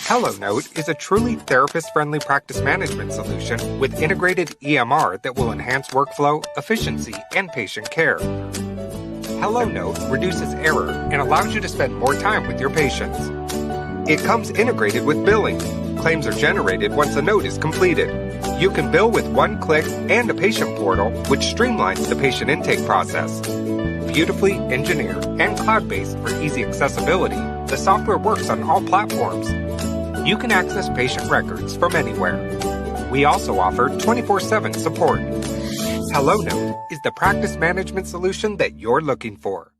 HelloNote is a truly therapist-friendly practice management solution with integrated EMR that will enhance workflow, efficiency, and patient care. HelloNote reduces error and allows you to spend more time with your patients. It comes integrated with billing. Claims are generated once a note is completed. You can bill with one click and a patient portal, which streamlines the patient intake process. Beautifully engineered and cloud-based for easy accessibility, the software works on all platforms. You can access patient records from anywhere. We also offer 24/7 support. HelloNote is the practice management solution that you're looking for.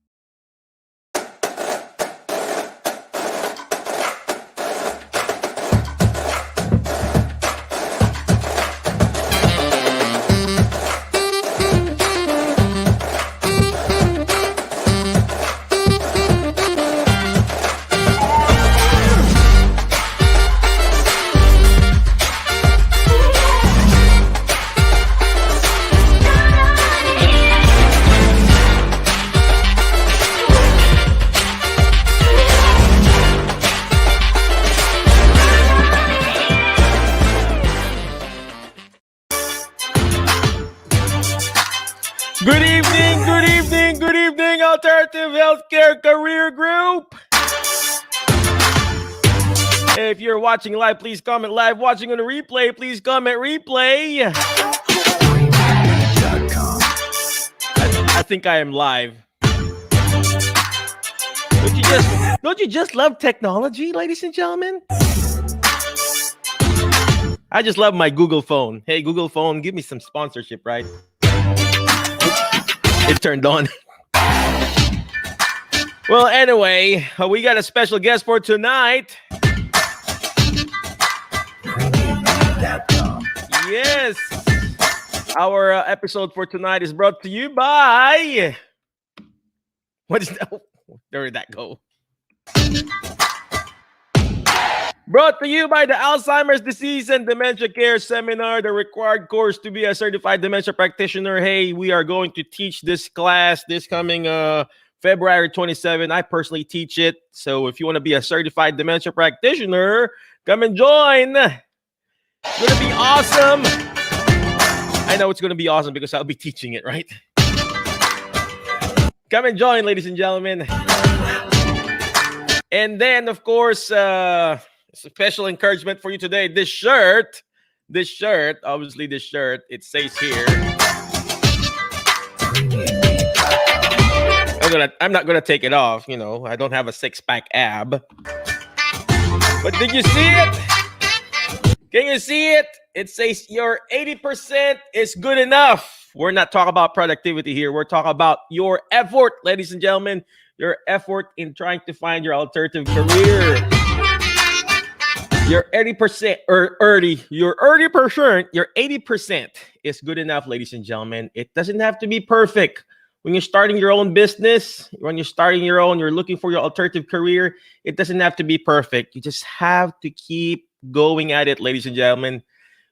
Good evening, Alternative Healthcare Career Group. If you're watching live, please comment live. Watching on the replay, please comment replay. I think I am live. Don't you just love technology, ladies and gentlemen? I just love my Google phone. Hey, Google phone, give me some sponsorship, right? It turned on. Well, anyway, we got a special guest for tonight. Yes. Our episode for tonight is brought to you by... What is that? Where did that go? Brought to you by the Alzheimer's Disease and Dementia Care Seminar, the required course to be a certified dementia practitioner. Hey, we are going to teach this class this coming February 27. I personally teach it. So if you want to be a certified dementia practitioner, come and join. It's going to be awesome. I know it's going to be awesome because I'll be teaching it, right? Come and join, ladies and gentlemen. And then, of course, special encouragement for you today. This shirt, obviously this shirt, it says here. I'm not gonna take it off, you know. I don't have a six-pack ab. But did you see it? Can you see it? It says your 80% is good enough. We're not talking about productivity here. We're talking about your effort, ladies and gentlemen. Your effort in trying to find your alternative career. Your 80% your 80% is good enough, ladies and gentlemen. It doesn't have to be perfect. When you're starting your own business, you're looking for your alternative career, it doesn't have to be perfect. You just have to keep going at it, ladies and gentlemen.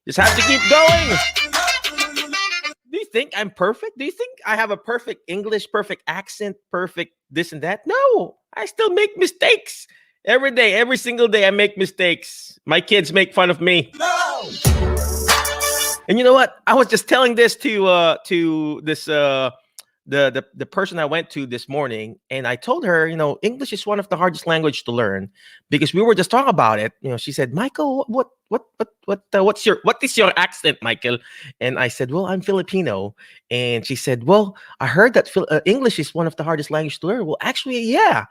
Just have to keep going. Do you think I'm perfect? Do you think I have a perfect English, perfect accent, perfect this and that? No, I still make mistakes. Every day, every single day, I make mistakes. My kids make fun of me. No! And you know what? I was just telling this to this the person I went to this morning, and I told her, you know, English is one of the hardest language to learn because we were just talking about it. You know, she said, Michael, what is your accent, Michael? And I said, well, I'm Filipino. And she said, well, I heard that English is one of the hardest language to learn. Well, actually, yeah,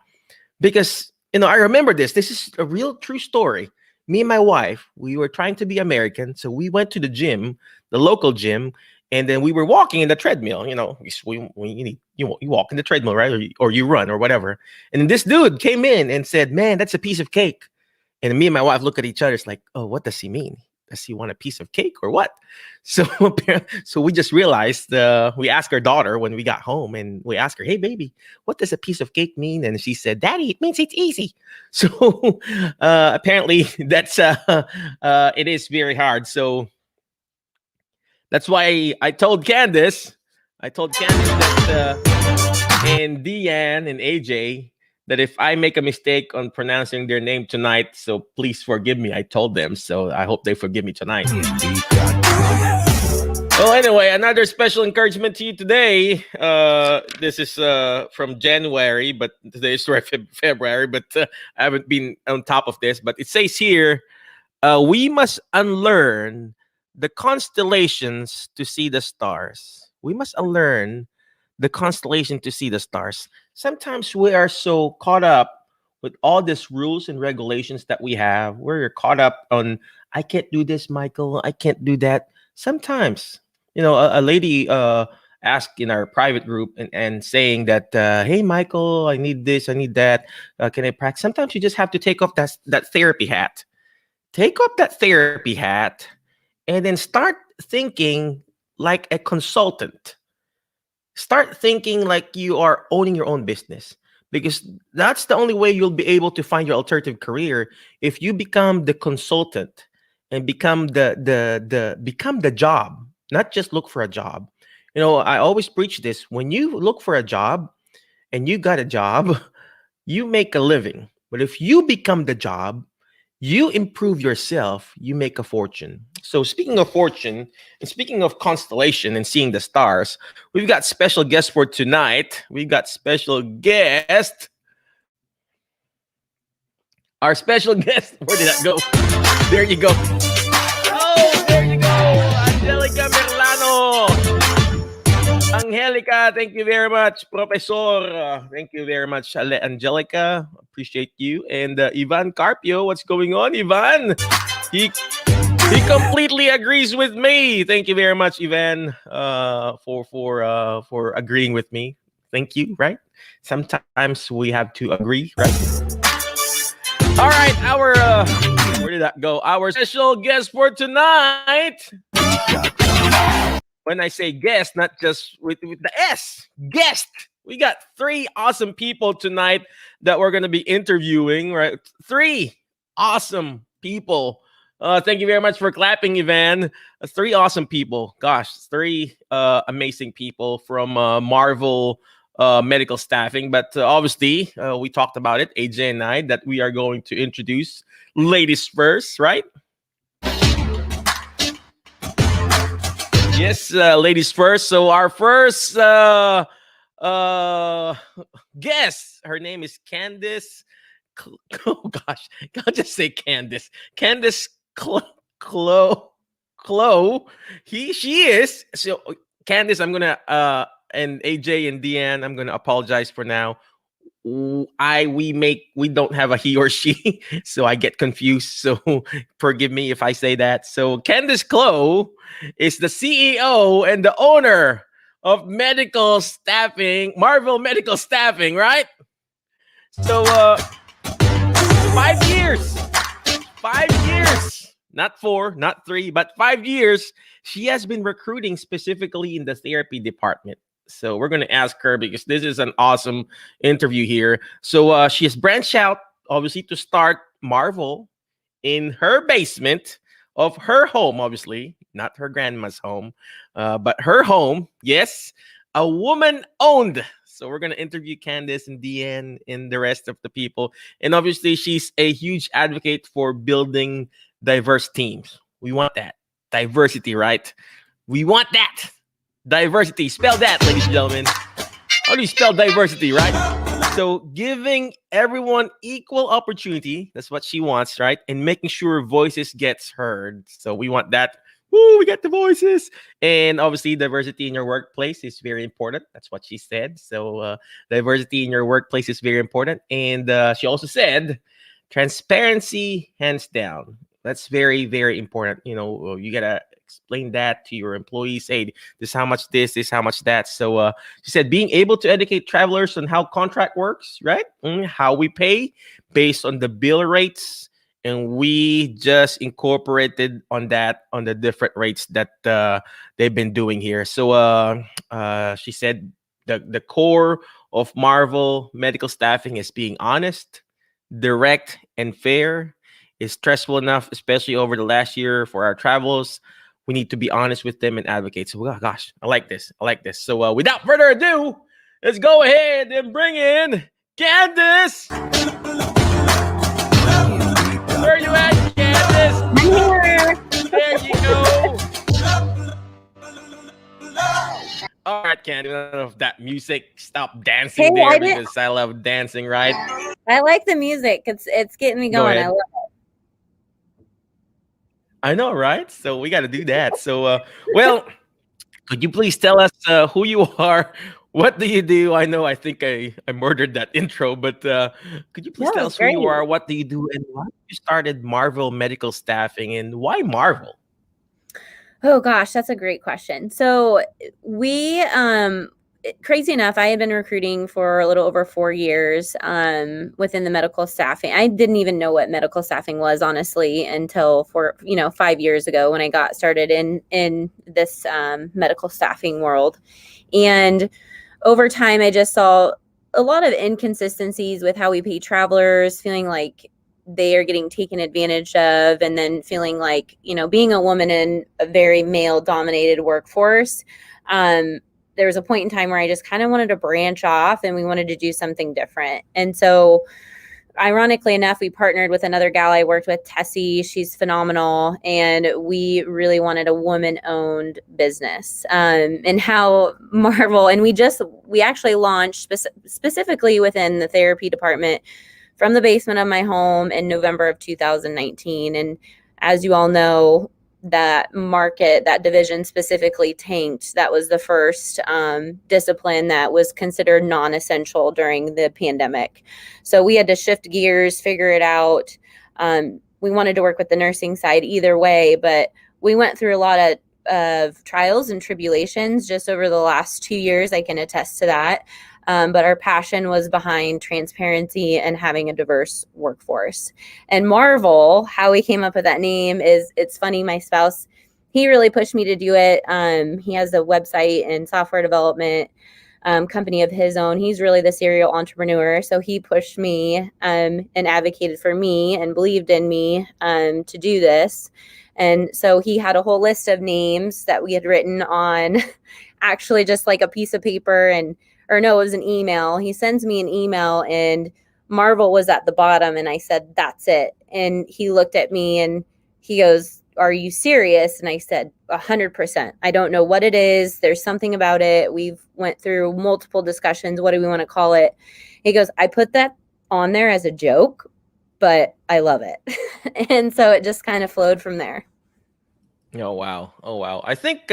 because you know, I remember this. This is a real true story. Me and my wife, we were trying to be American. So we went to the gym, the local gym, and then we were walking in the treadmill. You know, you walk in the treadmill, right? Or you run or whatever. And this dude came in and said, man, that's a piece of cake. And me and my wife look at each other. It's like, oh, what does he mean? Does he want a piece of cake or what? So we just realized, we asked our daughter when we got home, and we asked her, hey, baby, what does a piece of cake mean? And she said, Daddy, it means it's easy. So apparently that's it is very hard. So that's why I told Candace that and Deanne and AJ that if I make a mistake on pronouncing their name tonight, so please forgive me. I told them, so I hope they forgive me tonight. Well, anyway, another special encouragement to you today. This is from January, but today is February, but I haven't been on top of this. But it says here, we must unlearn the constellations to see the stars. We must unlearn the constellation to see the stars. Sometimes we are so caught up with all these rules and regulations that we have. We're caught up on, I can't do this, Michael. I can't do that. Sometimes, a lady asked in our private group and saying that, hey, Michael, I need this, I need that. Can I practice? Sometimes you just have to take off that therapy hat. Take off that therapy hat and then start thinking like a consultant. Start thinking like you are owning your own business, because that's the only way you'll be able to find your alternative career. If you become the consultant and become the job, not just look for a job. I always preach this. When you look for a job and you got a job, you make a living. But if you become the job, you improve yourself, you make a fortune. So speaking of fortune and speaking of constellation and seeing the stars, we've got special guest for tonight. We've got special guest. Our special guest, where did that go? There you go. Oh, there you go. Angelica Merlano. Angelica, thank you very much. Professor, thank you very much. Angelica, appreciate you. And Ivan Carpio, what's going on, Ivan? He completely agrees with me. Thank you very much, Ivan, for agreeing with me. Thank you. Right? Sometimes we have to agree, right? All right, where did that go? Our special guest for tonight. When I say guest, not just with the S, guest. We got 3 awesome people tonight that we're going to be interviewing, right? 3 awesome people. Thank you very much for clapping, Ivan. 3 awesome people. Gosh, 3 amazing people from Marvel Medical Staffing. But obviously, we talked about it, AJ and I, that we are going to introduce ladies first, right? Yes, ladies first. So our first guest, her name is Candice. Oh gosh, I'll just say Candice. Candice Clo. She is. So Candice, I'm gonna and AJ and Deanne, I'm gonna apologize for now. We don't have a he or she, so I get confused. So forgive me if I say that. So Candice Clo is the CEO and the owner of Medical Staffing, Marvel Medical Staffing, right? So 5 years, not 4, not 3, but 5 years. She has been recruiting specifically in the therapy department. So we're going to ask her, because this is an awesome interview here. So she has branched out, obviously, to start Marvel in her basement of her home, obviously, not her grandma's home, but her home. Yes, a woman owned. So we're going to interview Candice and Deanne and the rest of the people. And obviously, she's a huge advocate for building diverse teams. We want that. Diversity, right? We want that. Diversity. Spell that, ladies and gentlemen. How do you spell diversity, right? So giving everyone equal opportunity, that's what she wants, right? And making sure voices gets heard. So we want that. Woo, we get the voices. And obviously, diversity in your workplace is very important. That's what she said. So diversity in your workplace is very important. And she also said, transparency, hands down. That's very, very important. You got to explain that to your employees. Hey, this is how much this is how much that. So she said being able to educate travelers on how contract works, right? How we pay based on the bill rates. And we just incorporated on that, on the different rates that they've been doing here. So she said the core of Marvel Medical Staffing is being honest, direct, and fair. Is stressful enough, especially over the last year for our travels. We need to be honest with them and advocate. So, oh gosh, I like this. So without further ado, let's go ahead and bring in Candace! Where you at, Candace? I'm here. There you go. All right, Candace, enough of that music. Stop dancing Hey, there I didn't. because I love dancing, right? I like the music. It's getting me Go going. I ahead. love I know, right? So we got to do that. So, well, could you please tell us who you are? What do you do? I think I murdered that intro, but could you please No, tell it's us who you great. are? What do you do? And why you started Marvel Medical Staffing? And why Marvel? Oh gosh, that's a great question. So we crazy enough, I had been recruiting for a little over 4 years within the medical staffing. I didn't even know what medical staffing was, honestly, until 5 years ago when I got started in this medical staffing world. And over time, I just saw a lot of inconsistencies with how we pay travelers, feeling like they are getting taken advantage of, and then feeling like, being a woman in a very male dominated workforce, there was a point in time where I just kind of wanted to branch off and we wanted to do something different. And so ironically enough, we partnered with another gal I worked with, Tessie. She's phenomenal. And we really wanted a woman-owned business. And how Marvel, and we actually launched specifically within the therapy department from the basement of my home in November of 2019. And as you all know, that market, that division specifically tanked. That was the first discipline that was considered non-essential during the pandemic. So we had to shift gears, figure it out. We wanted to work with the nursing side either way, but we went through a lot of trials and tribulations just over the last 2 years. I can attest to that. But our passion was behind transparency and having a diverse workforce. And Marvel, how we came up with that name it's funny. My spouse, he really pushed me to do it. He has a website and software development company of his own. He's really the serial entrepreneur. So he pushed me and advocated for me and believed in me to do this. And so he had a whole list of names that we had written on actually just like a piece of paper, or no, it was an email. He sends me an email and Marvel was at the bottom. And I said, that's it. And he looked at me and he goes, are you serious? And I said, 100%. I don't know what it is. There's something about it. We've went through multiple discussions. What do we want to call it? He goes, I put that on there as a joke, but I love it. And so it just kind of flowed from there. Oh wow! I think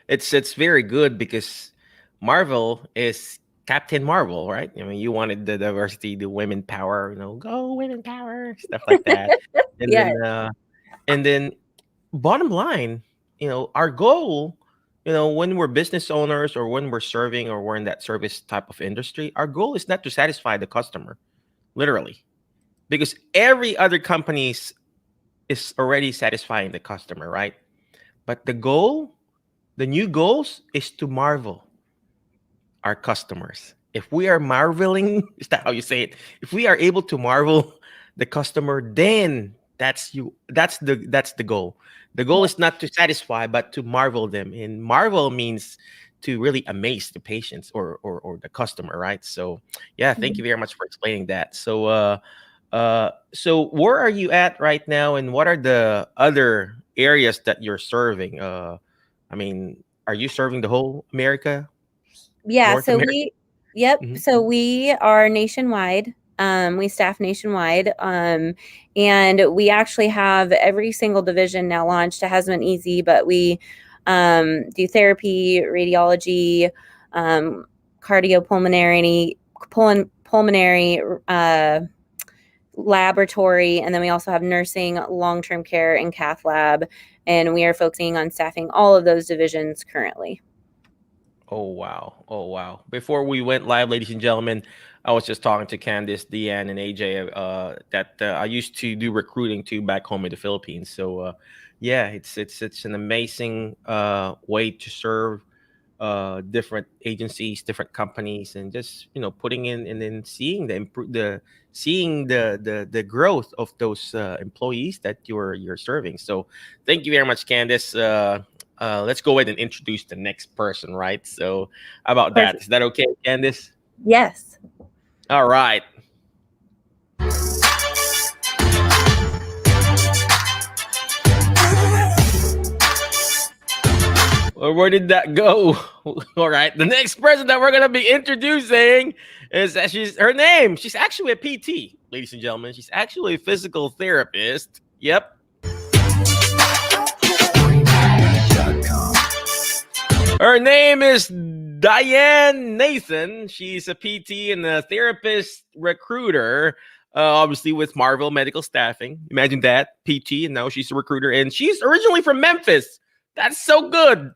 it's very good because Marvel is Captain Marvel, right? I mean, you wanted the diversity, the women power, go women power, stuff like that. And Yeah. then bottom line, our goal, when we're business owners or when we're serving or we're in that service type of industry, our goal is not to satisfy the customer, literally, because every other company is already satisfying the customer, right? But the new goals is to marvel our customers. If we are marveling, is that how you say it? If we are able to marvel the customer, then that's the goal. The goal is not to satisfy, but to marvel them. And marvel means to really amaze the patients or the customer, right? So yeah, thank you very much for explaining that. So where are you at right now, and what are the other areas that you're serving? I mean, are you serving the whole America? Yeah, North so America? Mhm. so we are nationwide. We staff nationwide. And we actually have every single division now launched. It hasn't been easy, but we do therapy, radiology, cardiopulmonary, pulmonary, laboratory, and then we also have nursing, long-term care, and cath lab. And we are focusing on staffing all of those divisions currently. Oh wow! Before we went live, ladies and gentlemen, I was just talking to Candice, Deanne, and AJ. That I used to do recruiting too back home in the Philippines. So yeah, it's an amazing way to serve different agencies, different companies, and just putting in and then seeing the growth of those employees that you're serving. So thank you very much, Candice. Let's go ahead and introduce the next person, right? So how about that? Perfect. Is that okay, Candice? Yes. All right. Well, where did that go? All right. The next person that we're gonna be introducing is that her name. She's actually a PT, ladies and gentlemen. She's actually a physical therapist. Yep. Her name is Diane Nathan. She's a PT and a therapist recruiter, obviously with Marvel Medical Staffing. Imagine that, PT, and now she's a recruiter. And she's originally from Memphis. That's so good.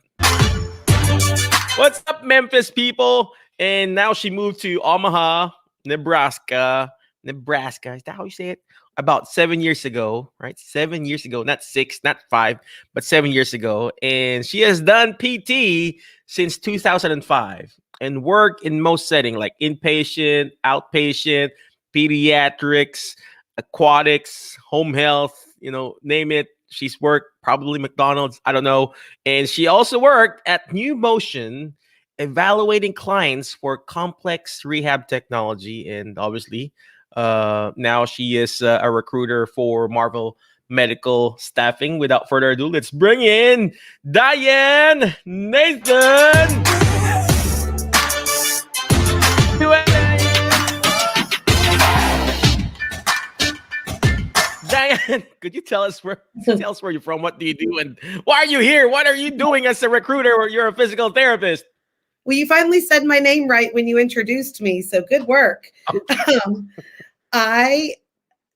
What's up, Memphis people? And now she moved to Omaha, Nebraska. Nebraska, is that how you say it? About 7 years ago, right? 7 years ago, not 6, not 5, but 7 years ago. And she has done PT since 2005 and worked in most settings like inpatient, outpatient, pediatrics, aquatics, home health, name it. She's worked probably McDonald's, I don't know. And she also worked at New Motion, evaluating clients for complex rehab technology. And obviously, now she is a recruiter for Marvel Medical Staffing. Without further ado, let's bring in Diane Nathan. Diane, could you tell us where you're from? What do you do? And why are you here? What are you doing as a recruiter or you're a physical therapist? Well, you finally said my name right when you introduced me, so good work. I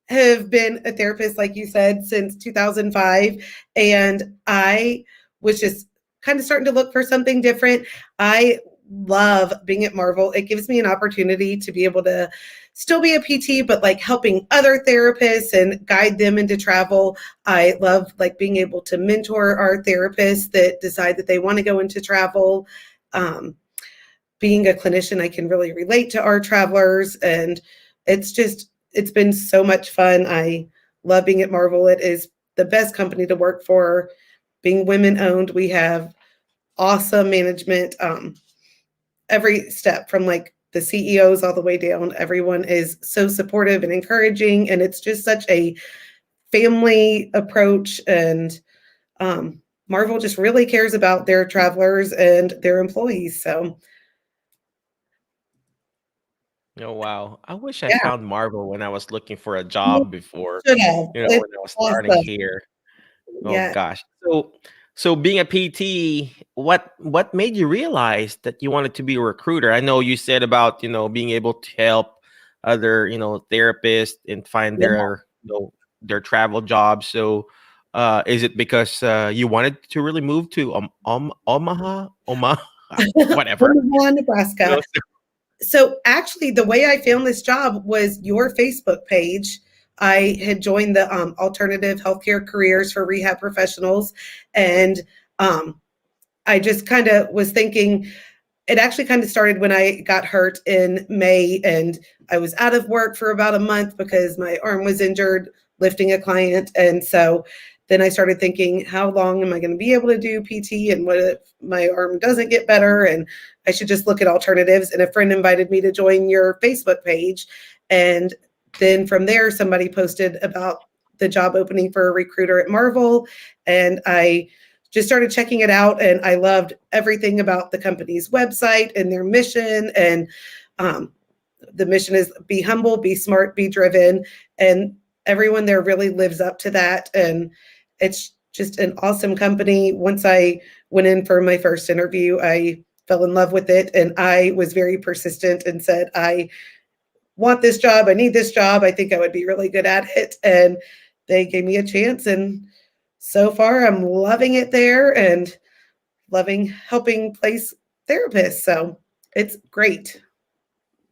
have been a therapist, like you said, since 2005, and I was just kind of starting to look for something different. I love being at Marvel. It gives me an opportunity to be able to still be a PT, but like helping other therapists and guide them into travel. I love like being able to mentor our therapists that decide that they want to go into travel. Being a clinician, I can really relate to our travelers, and it's been so much fun. I love being at Marvel. It is the best company to work for. Being women owned, we have awesome management. Every step from like the CEOs all the way down, everyone is so supportive and encouraging, and it's just such a family approach. And Marvel just really cares about their travelers and their employees. So. Oh, wow. I wish I found Marvel when I was looking for a job before, When I was starting here. Oh, gosh. So being a PT, what made you realize that you wanted to be a recruiter? I know you said about, being able to help other, therapists and find their travel jobs. So is it because you wanted to really move to Omaha, whatever, Omaha, Nebraska. So actually, the way I found this job was your Facebook page. I had joined the Alternative Healthcare Careers for Rehab Professionals. And I just kind of was thinking, it actually kind of started when I got hurt in May, and I was out of work for about a month because my arm was injured lifting a client. And so then I started thinking, how long am I going to be able to do PT? And what if my arm doesn't get better? And I should just look at alternatives. And a friend invited me to join your Facebook page. And then from there, somebody posted about the job opening for a recruiter at Marvel. And I just started checking it out. And I loved everything about the company's website and their mission. And the mission is be humble, be smart, be driven. And everyone there really lives up to that. And it's just an awesome company. Once I went in for my first interview, I fell in love with it. And I was very persistent and said, I want this job. I need this job. I think I would be really good at it. And they gave me a chance. And so far, I'm loving it there and loving helping place therapists. So it's great.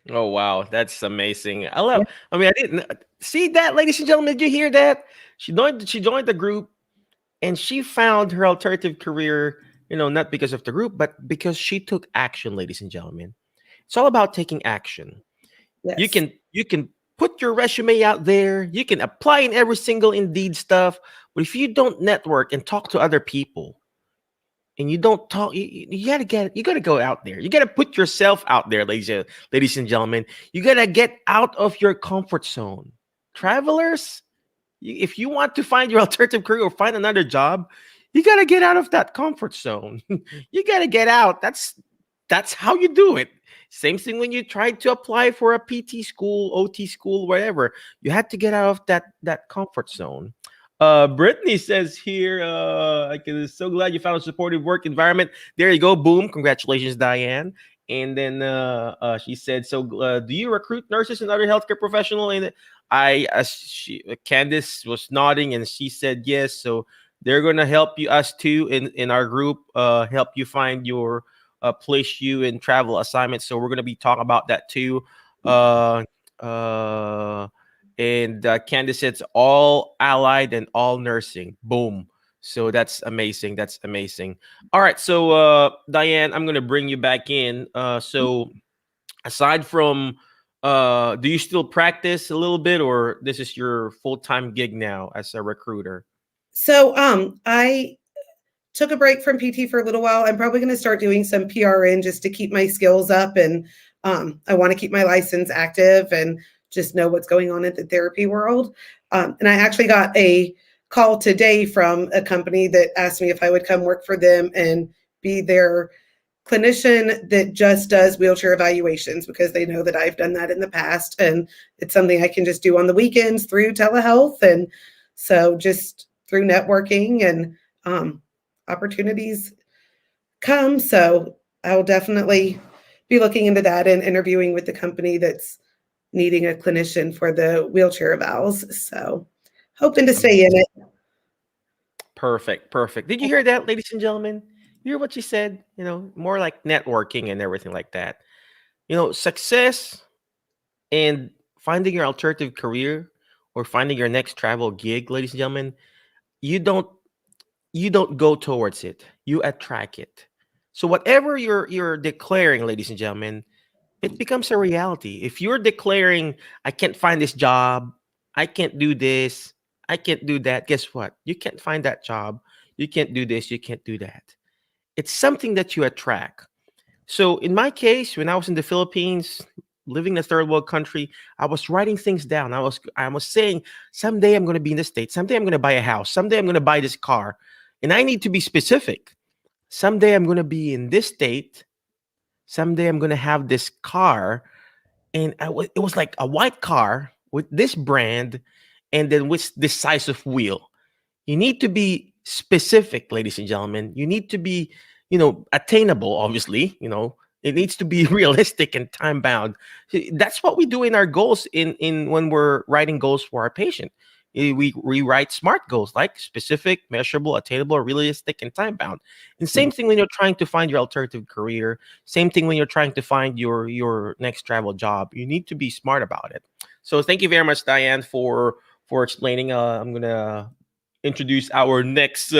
Oh, wow. That's amazing. I didn't see that, ladies and gentlemen. Did you hear that? She joined the group, and she found her alternative career, not because of the group, but because she took action, ladies and gentlemen. It's all about taking action. Yes. You can put your resume out there. You can apply in every single Indeed stuff. But if you don't network and talk to other people, and you don't talk, you gotta go out there. You gotta put yourself out there, ladies and gentlemen. You gotta get out of your comfort zone. Travelers, if you want to find your alternative career or find another job, you gotta get out of that comfort zone. You gotta get out. That's how you do it. Same thing when you tried to apply for a PT school, OT school, whatever. You had to get out of that comfort zone. Brittany says here, I'm so glad you found a supportive work environment. There you go. Boom. Congratulations, Diane. And then she said, so do you recruit nurses and other healthcare professional? And Candice was nodding and she said yes. So they're going to help us too in our group, help you find your place you in travel assignments. So we're going to be talking about that too. And Candice says all allied and all nursing. Boom. So that's amazing. That's amazing. All right. So Diane, I'm going to bring you back in. So aside from, do you still practice a little bit, or this is your full-time gig now as a recruiter? So I took a break from PT for a little while. I'm probably going to start doing some PRN just to keep my skills up. And I want to keep my license active and just know what's going on in the therapy world. And I actually got a call today from a company that asked me if I would come work for them and be their clinician that just does wheelchair evaluations, because they know that I've done that in the past. And it's something I can just do on the weekends through telehealth. And so just through networking and opportunities come. So I'll definitely be looking into that and interviewing with the company that's needing a clinician for the wheelchair evals. So hoping to stay in it. Perfect. Did you hear that, ladies and gentlemen? You hear what she said? More like networking and everything like that. Success and finding your alternative career or finding your next travel gig, ladies and gentlemen, you don't go towards it. You attract it. So whatever you're declaring, ladies and gentlemen, it becomes a reality. If you're declaring, I can't find this job, I can't do this, I can't do that, guess what? You can't find that job. You can't do this, you can't do that. It's something that you attract. So in my case, when I was in the Philippines, living in a third world country, I was writing things down. I was saying, someday I'm going to be in the States. Someday I'm going to buy a house. Someday I'm going to buy this car. And I need to be specific. Someday I'm going to be in this state. Someday I'm going to have this car. And it was like a white car with this brand and then with this size of wheel. You need to be specific, ladies and gentlemen. You need to be, attainable, obviously. It needs to be realistic and time bound. That's what we do in our goals in when we're writing goals for our patient. We write SMART goals, like specific, measurable, attainable, realistic, and time bound. And same thing when you're trying to find your alternative career. Same thing when you're trying to find your next travel job. You need to be smart about it. So thank you very much, Diane, for explaining. I'm gonna introduce our next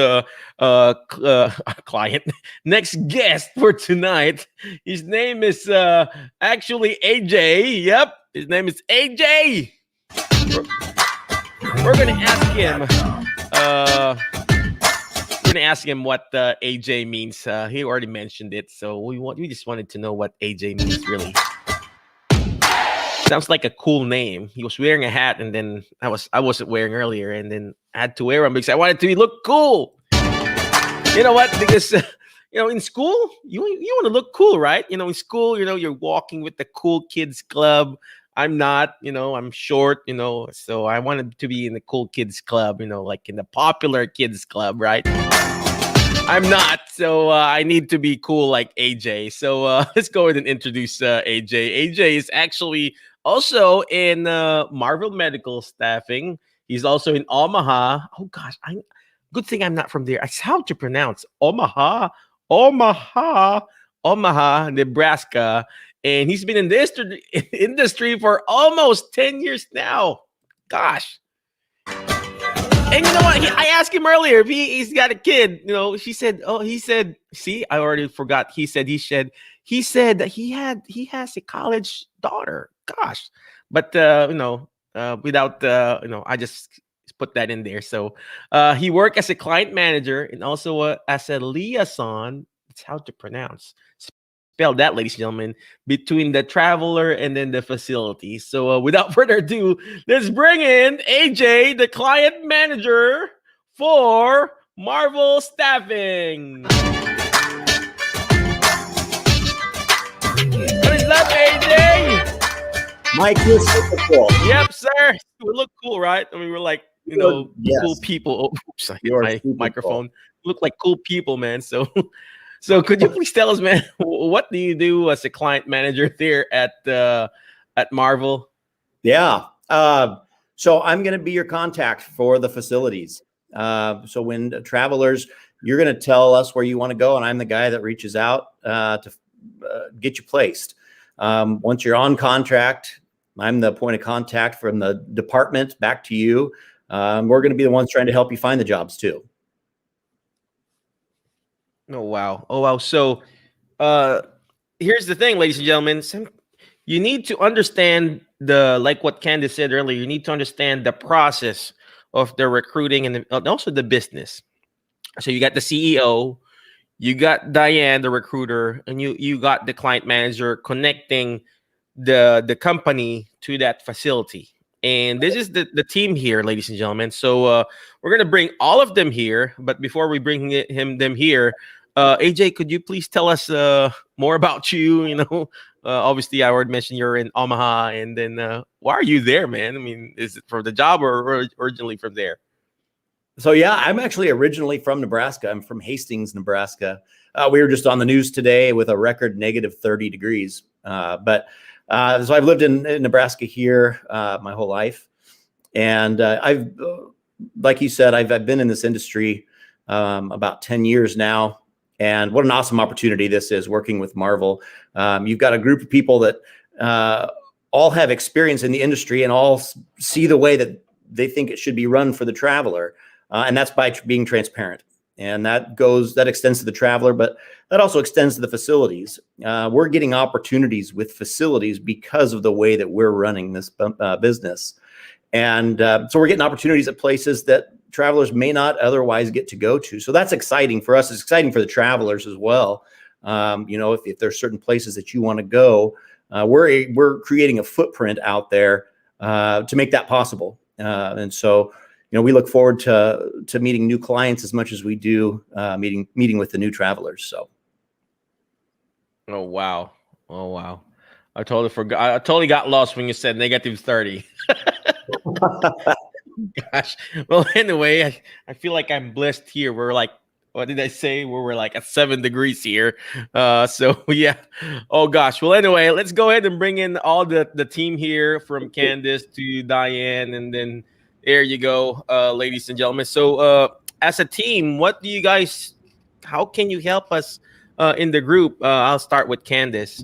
client, next guest for tonight. His name is actually AJ. Yep, his name is AJ. We're gonna ask him. We're gonna ask him what AJ means. He already mentioned it, so we just wanted to know what AJ means really. Sounds like a cool name. He was wearing a hat, and then I wasn't wearing earlier, and then I had to wear them because I wanted to look cool. You know what? Because in school, you want to look cool, right? In school, you're walking with the cool kids club. I'm not, I'm short, so I wanted to be in the cool kids club, like in the popular kids club, right? I'm not, so I need to be cool like AJ. So let's go ahead and introduce AJ. AJ is actually also in Marvel Medical Staffing. He's also in Omaha. Oh gosh, good thing I'm not from there. It's how to pronounce Omaha, Nebraska. And he's been in this industry for almost 10 years now. Gosh. And you know what? I asked him earlier if he's got a kid. He said, see, I already forgot. He said that he has a college daughter. Gosh. But, without, I just put that in there. So he worked as a client manager and also as a liaison. It's how to pronounce. Spell that, ladies and gentlemen, between the traveler and then the facility. So without further ado, let's bring in AJ, the client manager for Marvel Staffing. What is up, AJ? Mike, you're super cool. Yep, sir. We look cool, right? I mean, we're like, Yes. cool people. Oh, oops, I hit You are my super microphone. Look like cool people, man. So could you please tell us, man, what do you do as a client manager there at Marvel? Yeah. So I'm going to be your contact for the facilities. So when travelers, you're going to tell us where you want to go, and I'm the guy that reaches out to get you placed. Once you're on contract, I'm the point of contact from the department back to you. We're going to be the ones trying to help you find the jobs too. Oh wow. So here's the thing, ladies and gentlemen. You need to understand like what Candace said earlier, you need to understand the process of the recruiting and also the business. So you got the CEO, you got Diane, the recruiter, and you got the client manager connecting the company to that facility. And this is the team here, ladies and gentlemen. So we're going to bring all of them here. But before we bring them here, AJ, could you please tell us more about you? Obviously, I already mentioned you're in Omaha. And then why are you there, man? I mean, is it for the job or originally from there? So, yeah, I'm actually originally from Nebraska. I'm from Hastings, Nebraska. We were just on the news today with a record negative 30 degrees. So I've lived in Nebraska here my whole life. And I've, like you said, I've been in this industry about 10 years now. And what an awesome opportunity this is, working with Marvel. You've got a group of people that all have experience in the industry and all see the way that they think it should be run for the traveler. And that's by being transparent. And that extends to the traveler, but that also extends to the facilities. We're getting opportunities with facilities because of the way that we're running this business. And so we're getting opportunities at places that travelers may not otherwise get to go to. So that's exciting for us. It's exciting for the travelers as well. If there's certain places that you want to go, we're creating a footprint out there to make that possible. And so, we look forward to meeting new clients as much as we do meeting with the new travelers. So. Oh wow. I totally forgot. I totally got lost when you said negative 30. Gosh. Well, anyway, I feel like I'm blessed here. We're like, what did I say? We're like at 7 degrees here. So yeah. Oh gosh. Well, anyway, let's go ahead and bring in all the team here, from Candace to Diane, and then there you go, ladies and gentlemen. So as a team, how can you help us in the group? I'll start with Candace.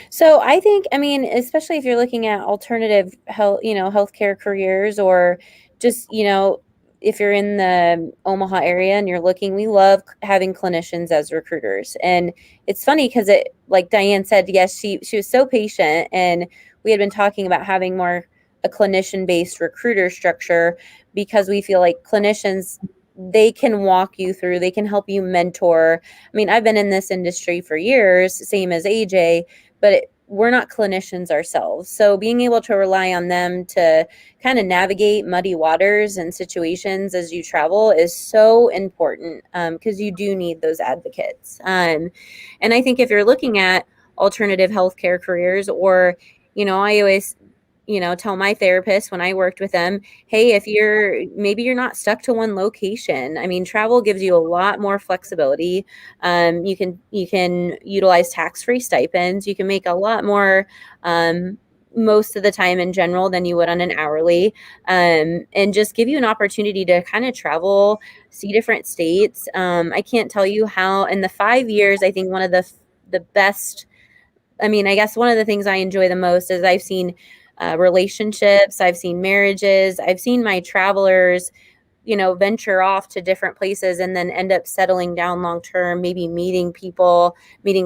So I think, especially if you're looking at alternative health, healthcare careers, or just, if you're in the Omaha area and you're looking, we love having clinicians as recruiters. And it's funny because like Diane said, yes, she was so patient, and we had been talking about having more a clinician-based recruiter structure, because we feel like clinicians, they can walk you through, they can help you mentor. I've been in this industry for years, same as AJ, but we're not clinicians ourselves. So being able to rely on them to kind of navigate muddy waters and situations as you travel is so important, because you do need those advocates. And I think if you're looking at alternative healthcare careers, or, I always tell my therapist when I worked with them, hey, if maybe you're not stuck to one location. Travel gives you a lot more flexibility. You can utilize tax-free stipends. You can make a lot more most of the time in general than you would on an hourly, and just give you an opportunity to kind of travel, see different states. I can't tell you how in the 5 years, I think one of the best, I guess one of the things I enjoy the most is I've seen relationships, I've seen marriages, I've seen my travelers, venture off to different places and then end up settling down long-term, maybe meeting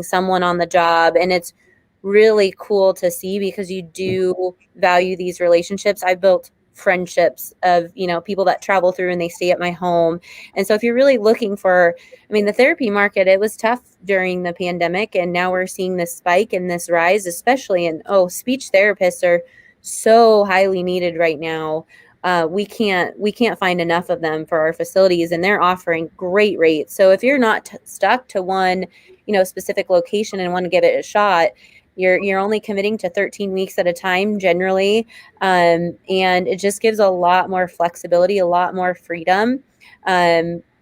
someone on the job. And it's really cool to see, because you do value these relationships. I've built friendships of, people that travel through and they stay at my home. And so if you're really looking for, the therapy market, it was tough during the pandemic, and now we're seeing this spike and this rise, especially in, speech therapists are so highly needed right now. We can't find enough of them for our facilities, and they're offering great rates. So if you're not stuck to one, specific location and want to give it a shot, you're only committing to 13 weeks at a time generally. And it just gives a lot more flexibility, a lot more freedom.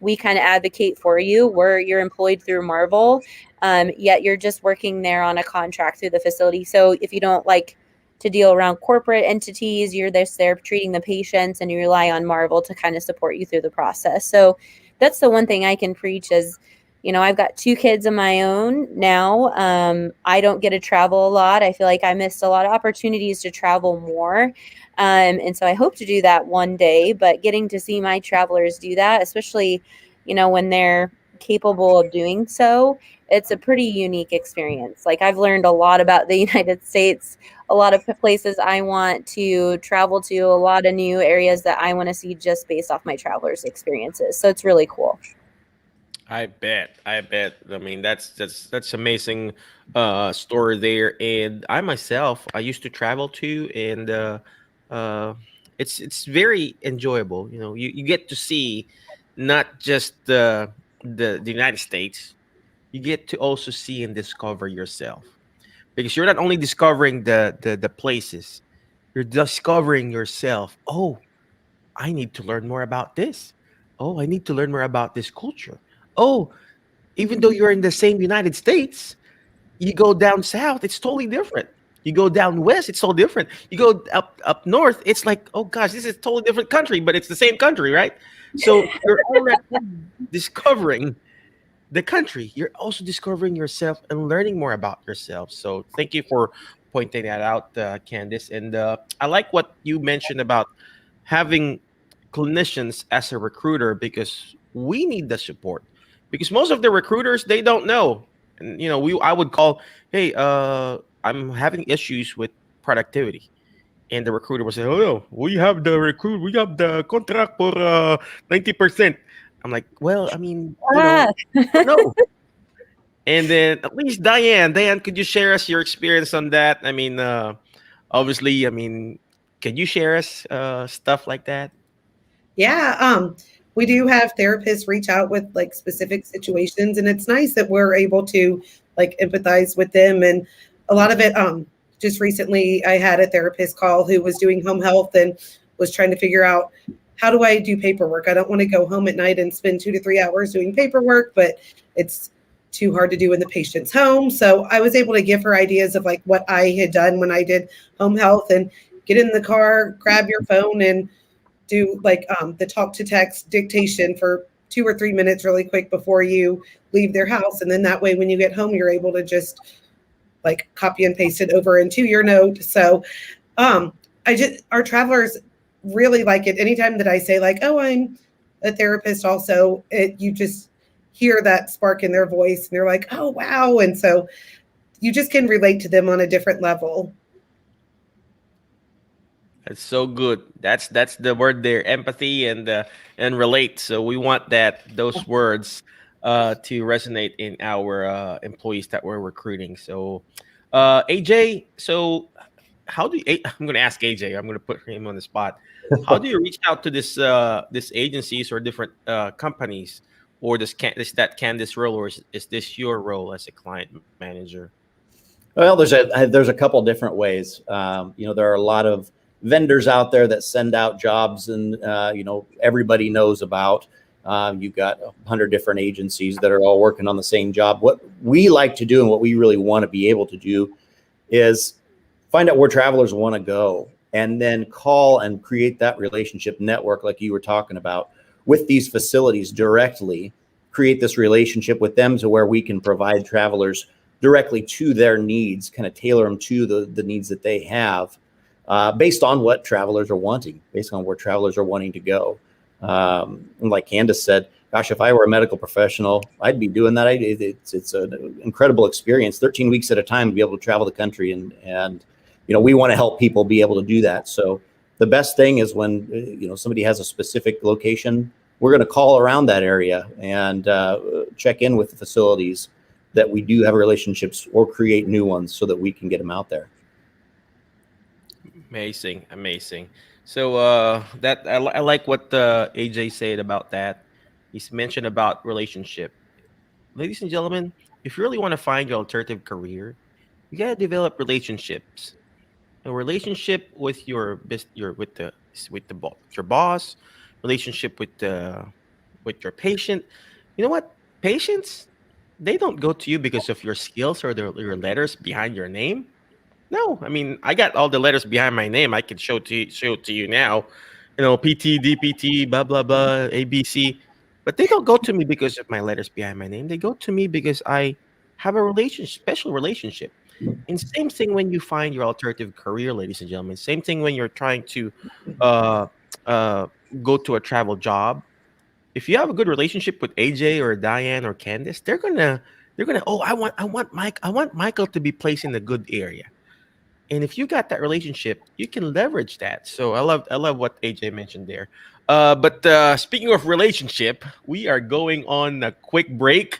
We kind of advocate for you. You're employed through Marvel, yet you're just working there on a contract through the facility. So if you don't like to deal around corporate entities, you're there treating the patients, and you rely on Marvel to kind of support you through the process. So that's the one thing I can preach is, I've got 2 kids of my own now. I don't get to travel a lot. I feel like I missed a lot of opportunities to travel more. And so I hope to do that one day, but getting to see my travelers do that, especially, when they're capable of doing so, it's a pretty unique experience. Like, I've learned a lot about the United States, a lot of places I want to travel to, a lot of new areas that I want to see just based off my travelers' experiences. So it's really cool. I bet. I mean, that's amazing story there. And I myself, I used to travel too, and it's very enjoyable. You get to see not just the United States, you get to also see and discover yourself, because you're not only discovering the places, you're discovering yourself. Oh, I need to learn more about this. Oh, I need to learn more about this culture. Oh, even though you're in the same United States, you go down south, it's totally different. You go down west, it's so different. You go up north, it's like, oh gosh, this is a totally different country, but it's the same country, right? So you're already discovering the country. You're also discovering yourself and learning more about yourself. So thank you for pointing that out, Candice. And I like what you mentioned about having clinicians as a recruiter, because we need the support. Because most of the recruiters, they don't know. And I would call, hey, I'm having issues with productivity. And the recruiter will say, oh no, we have the contract for 90%. I'm like, well, I mean, no. And then at least Diane, could you share us your experience on that? I mean, obviously, can you share us stuff like that? Yeah. We do have therapists reach out with like specific situations, and it's nice that we're able to like empathize with them. And a lot of it, just recently I had a therapist call who was doing home health and was trying to figure out, how do I do paperwork? I don't want to go home at night and spend 2 to 3 hours doing paperwork, but it's too hard to do in the patient's home. So I was able to give her ideas of like what I had done when I did home health, and get in the car, grab your phone, and do like the talk to text dictation for 2 or 3 minutes really quick before you leave their house. And then that way, when you get home, you're able to just like copy and paste it over into your note. So our travelers really like it. Anytime that I say like, oh, I'm a therapist also, you just hear that spark in their voice, and they're like, oh, wow. And so you just can relate to them on a different level. That's so good. That's the word there, empathy and relate. So we want those words to resonate in our employees that we're recruiting. So AJ, so I'm going to ask AJ. I'm going to put him on the spot. How do you reach out to this agencies or different companies, or that Candice role, or is this your role as a client manager? Well, there's a couple different ways. There are a lot of vendors out there that send out jobs, and everybody knows about. You've got 100 different agencies that are all working on the same job. What we like to do, and what we really want to be able to do, is find out where travelers want to go, and then call and create that relationship network like you were talking about with these facilities directly. Create this relationship with them to where we can provide travelers directly to their needs, kind of tailor them to the needs that they have. Based on what travelers are wanting, based on where travelers are wanting to go. And like Candice said, gosh, if I were a medical professional, I'd be doing that. It's an incredible experience, 13 weeks at a time to be able to travel the country. And we want to help people be able to do that. So the best thing is when somebody has a specific location, we're going to call around that area and check in with the facilities that we do have relationships or create new ones so that we can get them out there. Amazing. So that I like what AJ said about that. He's mentioned about relationship. Ladies and gentlemen, if you really want to find your alternative career, you gotta develop relationships. A relationship with your boss, relationship with your patient. You know what? Patients, they don't go to you because of your skills or your letters behind your name. No, I mean, I got all the letters behind my name. I can show it to you now. PT, DPT, blah blah blah, ABC. But they don't go to me because of my letters behind my name. They go to me because I have a special relationship. And same thing when you find your alternative career, ladies and gentlemen. Same thing when you're trying to go to a travel job. If you have a good relationship with AJ or Diane or Candice, they're gonna I want Michael to be placed in a good area. And if you got that relationship, you can leverage that. So I love what AJ mentioned there. But speaking of relationship, we are going on a quick break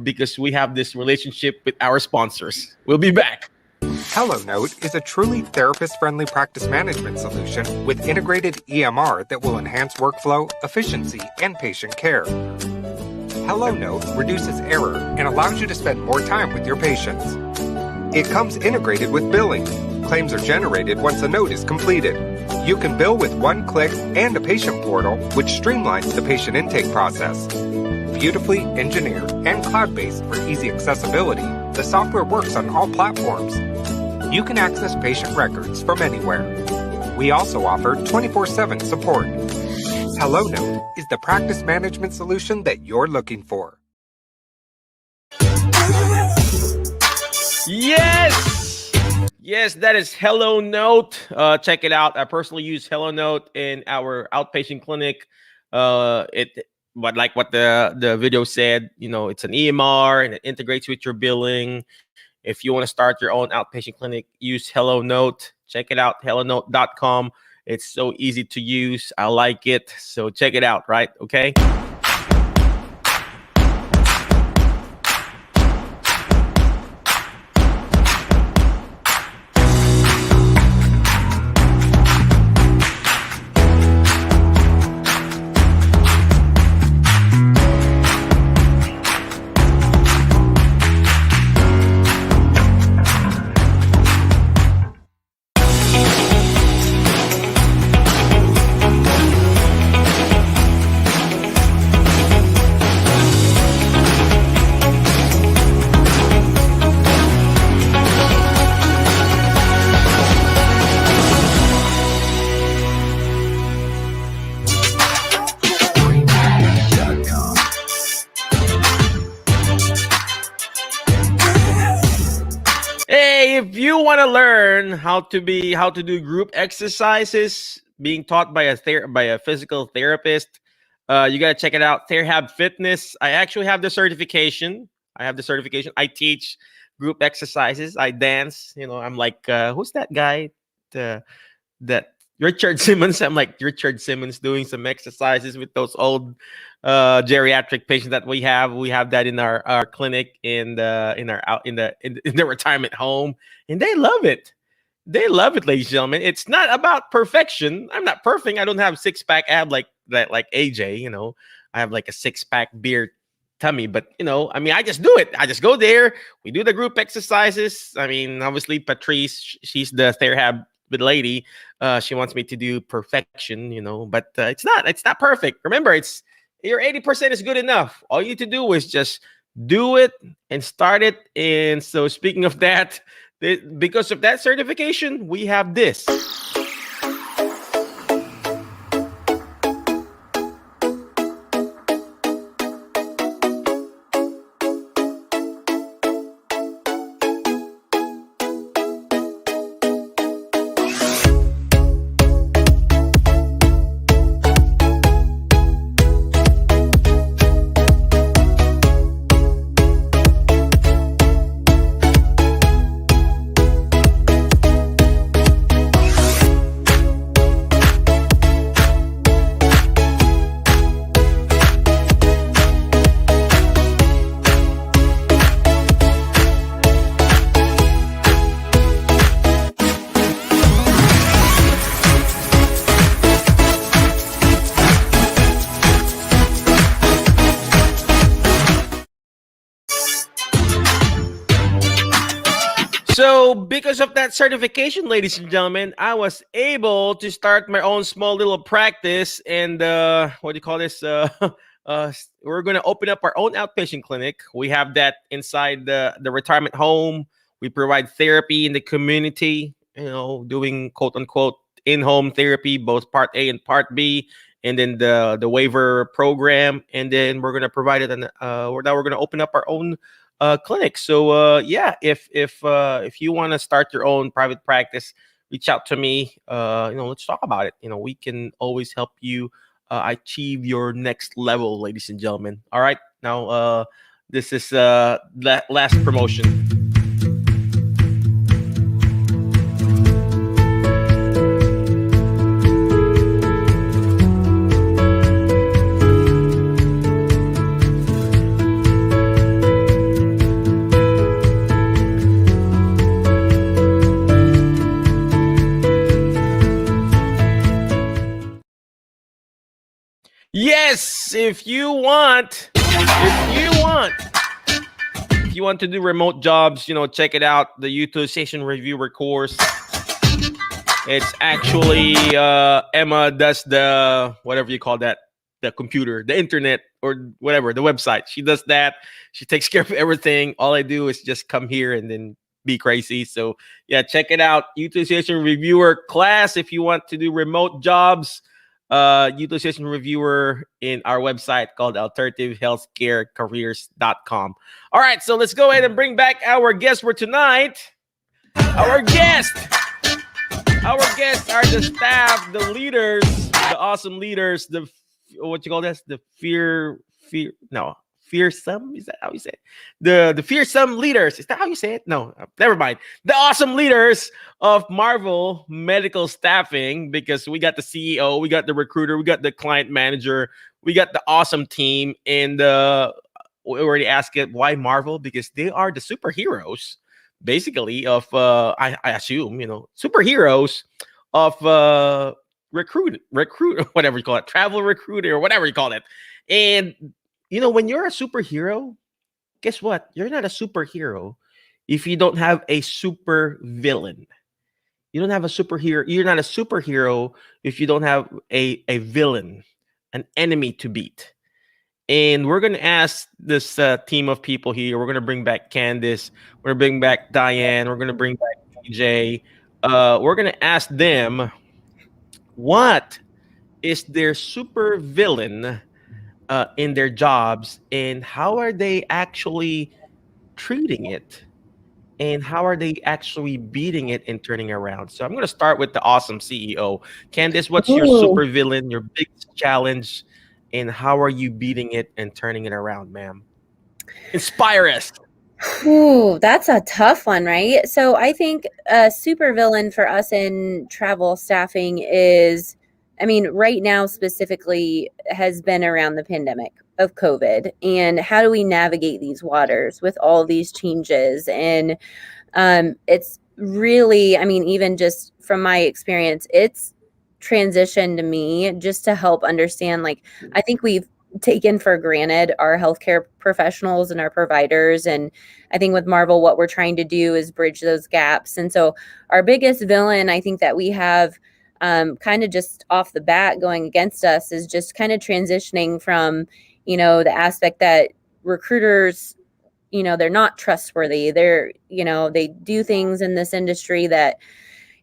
because we have this relationship with our sponsors. We'll be back. HelloNote is a truly therapist-friendly practice management solution with integrated EMR that will enhance workflow, efficiency, and patient care. HelloNote reduces error and allows you to spend more time with your patients. It comes integrated with billing. Claims are generated once a note is completed. You can bill with one click and a patient portal, which streamlines the patient intake process. Beautifully engineered and cloud-based for easy accessibility, the software works on all platforms. You can access patient records from anywhere. We also offer 24/7 support. HelloNote is the practice management solution that you're looking for. Yes, that is HelloNote. Check it out. I personally use HelloNote in our outpatient clinic. But like what the video said, it's an EMR and it integrates with your billing. If you want to start your own outpatient clinic, use HelloNote. Check it out, hellonote.com. It's so easy to use. I like it. So check it out, right? Okay. If you want to learn how to do group exercises being taught by a physical therapist, you got to check it out. TheraHab Fitness. I actually have the certification. I teach group exercises. I dance. I'm like, who's that guy? That Richard Simmons. I'm like Richard Simmons doing some exercises with those old geriatric patients that we have. We have that in our clinic in the retirement home, and they love it. They love it, ladies and gentlemen. It's not about perfection. I'm not perfect. I don't have 6-pack ab like that, like AJ. I have like a 6-pack beer tummy, but I just do it. I just go there. We do the group exercises. Obviously Patrice, she's the TheraHab lady. She wants me to do perfection, but it's not perfect. Remember, your 80% is good enough. All you need to do is just do it and start it. And so speaking of that, because of that certification, we have this. So, because of that certification, ladies and gentlemen, I was able to start my own small little practice. And what do you call this? We're going to open up our own outpatient clinic. We have that inside the retirement home. We provide therapy in the community, doing quote unquote in-home therapy, both part A and part B, and then the waiver program. And then we're going to provide it. And now we're going to open up our own clinic. So if you want to start your own private practice, reach out to me. Let's talk about it. We can always help you achieve your next level, ladies and gentlemen. All right, now this is last promotion. Yes, if you want to do remote jobs, check it out. The Utilization Reviewer course. It's actually Emma does the whatever you call that, the computer, the internet, or whatever, the website. She does that. She takes care of everything. All I do is just come here and then be crazy. So yeah, check it out. Utilization Reviewer class if you want to do remote jobs. Utilization Reviewer in our website called alternativehealthcarecareers.com. All right, so let's go ahead and bring back our guest for tonight. Our guests are the staff, the leaders, the awesome leaders, the fearsome, is that how you say it? The fearsome leaders, is that how you say it? No, never mind. The awesome leaders of Marvel Medical Staffing, because we got the CEO, we got the recruiter, we got the client manager, we got the awesome team. And we already asked it, why Marvel? Because they are the superheroes, basically, of I assume, superheroes of recruit, whatever you call it, travel recruiter, or whatever you call it. And when you're a superhero, guess what? You're not a superhero if you don't have a super villain. You don't have a superhero. You're not a superhero if you don't have a villain, an enemy to beat. And we're going to ask this team of people here. We're going to bring back Candice. We're going to bring back Diane. We're going to bring back DJ. We're going to ask them, what is their super villain in their jobs, and how are they actually treating it, and how are they actually beating it and turning around? So I'm going to start with the awesome CEO. Candice, what's your super villain, your biggest challenge, and how are you beating it and turning it around, ma'am? Inspire us. Ooh, that's a tough one, right? So I think a super villain for us in travel staffing is, right now specifically, has been around the pandemic of COVID, and how do we navigate these waters with all these changes? And it's really, even just from my experience, it's transitioned me just to help understand, I think we've taken for granted our healthcare professionals and our providers. And I think with Marvel, what we're trying to do is bridge those gaps. And so our biggest villain, I think, that we have kind of just off the bat going against us is just kind of transitioning from, the aspect that recruiters, they're not trustworthy. They're, they do things in this industry that,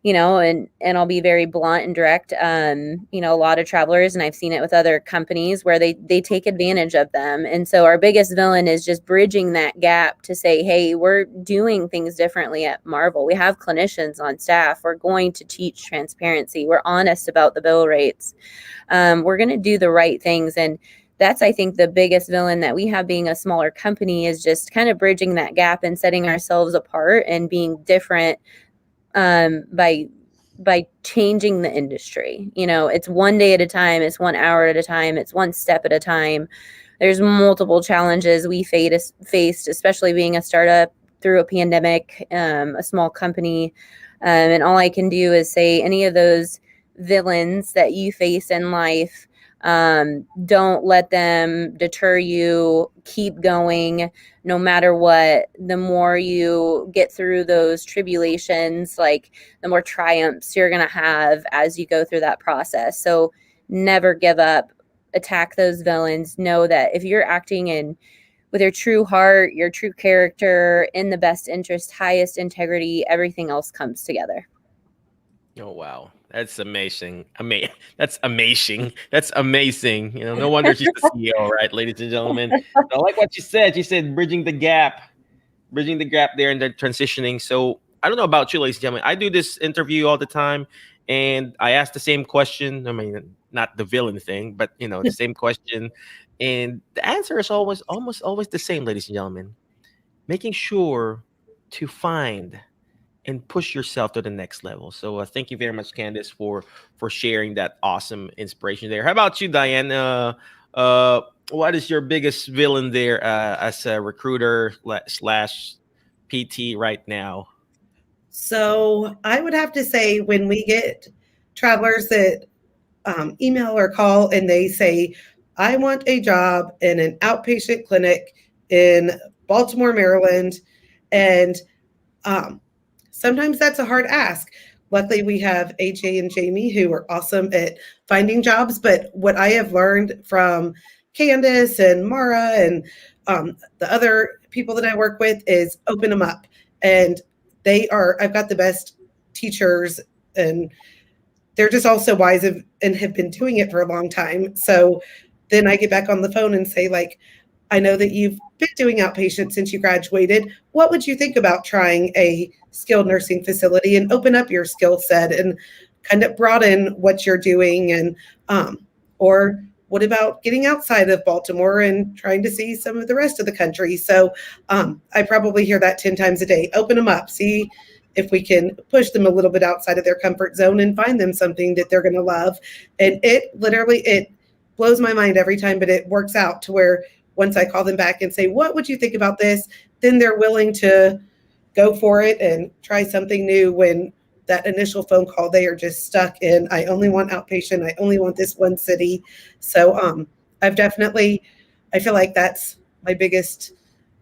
and I'll be very blunt and direct. A lot of travelers, and I've seen it with other companies, where they take advantage of them. And so our biggest villain is just bridging that gap to say, hey, we're doing things differently at Marvel. We have clinicians on staff. We're going to teach transparency. We're honest about the bill rates. We're going to do the right things. And that's, I think, the biggest villain that we have being a smaller company, is just kind of bridging that gap and setting ourselves apart and being different by changing the industry. It's one day at a time, it's 1 hour at a time, it's one step at a time. There's multiple challenges we faced, especially being a startup through a pandemic, a small company. And all I can do is say, any of those villains that you face in life, Don't let them deter you. Keep going no matter what. The more you get through those tribulations, like the more triumphs you're going to have as you go through that process. So never give up. Attack those villains. Know that if you're acting in with your true heart, your true character, in the best interest, highest integrity, everything else comes together. Oh wow, that's amazing! That's amazing. That's amazing. You know, no wonder she's the CEO, right, ladies and gentlemen? I like what she said. She said bridging the gap there, and then transitioning. So I don't know about you, ladies and gentlemen. I do this interview all the time, and I ask the same question. I mean, not the villain thing, but you know, the same question, and the answer is almost always the same, ladies and gentlemen. Making sure to find and push yourself to the next level. So thank you very much, Candace, for sharing that awesome inspiration there. How about you, Diane? What is your biggest villain there as a recruiter slash PT right now? So I would have to say when we get travelers that email or call and they say, I want a job in an outpatient clinic in Baltimore, Maryland, and sometimes that's a hard ask. Luckily, we have AJ and Jamie who are awesome at finding jobs. But what I have learned from Candace and Mara and the other people that I work with is open them up. And I've got the best teachers, and they're just all so wise and have been doing it for a long time. So then I get back on the phone and say, like, I know that you've been doing outpatient since you graduated. What would you think about trying a skilled nursing facility and open up your skill set and kind of broaden what you're doing? And or what about getting outside of Baltimore and trying to see some of the rest of the country? So I probably hear that 10 times a day. Open them up, see if we can push them a little bit outside of their comfort zone and find them something that they're going to love. And it blows my mind every time, but it works out to where once I call them back and say, what would you think about this? Then they're willing to go for it and try something new. When that initial phone call, they are just stuck in, I only want outpatient. I only want this one city. So I feel like that's my biggest